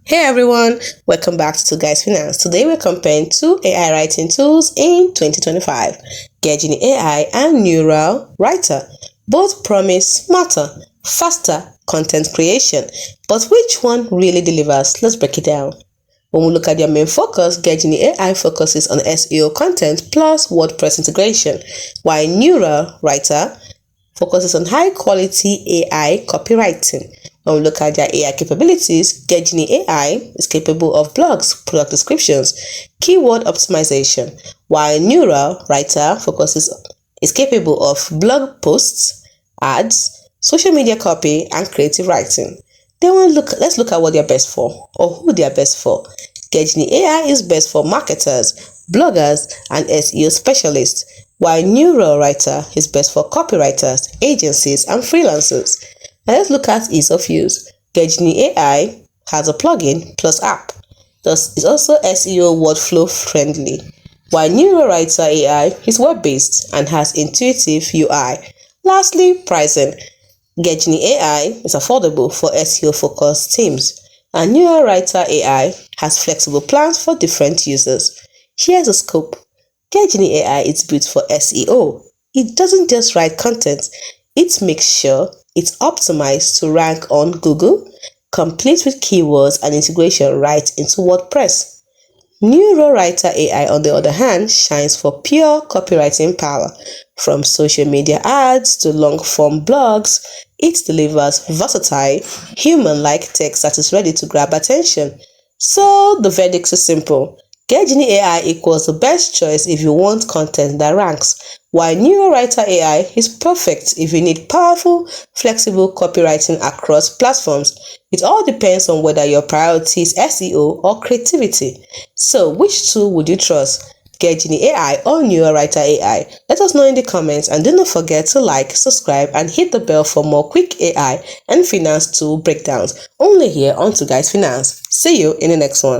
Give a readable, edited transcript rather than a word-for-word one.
Hey everyone, welcome back to Twoguysfinance. Today we're comparing two AI writing tools in 2025, Getgenie AI and Neural Writer. Both promise smarter, faster content creation, but which one really delivers? Let's break it down. When we look at their main focus, Getgenie AI focuses on SEO content plus WordPress integration, while Neural Writer focuses on high-quality AI copywriting. When we look at their AI capabilities, Getgenie AI is capable of blogs, product descriptions, keyword optimization, while Neural Writer is capable of blog posts, ads, social media copy, and creative writing. Let's look at what they're best for, or who they are best for. Getgenie AI is best for marketers, bloggers, and SEO specialists, while Neural Writer is best for copywriters, agencies, and freelancers. Now let's look at ease of use. Getgenie AI has a plugin plus app. Thus, it's also SEO workflow friendly, while Neural Writer AI is web-based and has intuitive UI. Lastly, pricing. Getgenie AI is affordable for SEO-focused teams, and Neural Writer AI has flexible plans for different users. Here's the scope. Getgenie AI is built for SEO. It doesn't just write content, it makes sure it's optimized to rank on Google, complete with keywords and integration right into WordPress. Neural Writer AI, on the other hand, shines for pure copywriting power. From social media ads to long-form blogs, it delivers versatile, human-like text that is ready to grab attention. So the verdict is simple. Getgenie AI equals the best choice if you want content that ranks, while Neural Writer AI is perfect if you need powerful, flexible copywriting across platforms. It all depends on whether your priority is SEO or creativity. So, which tool would you trust? Getgenie AI or Neural Writer AI? Let us know in the comments, and do not forget to like, subscribe, and hit the bell for more quick AI and finance tool breakdowns. Only here on Twoguysfinance. See you in the next one.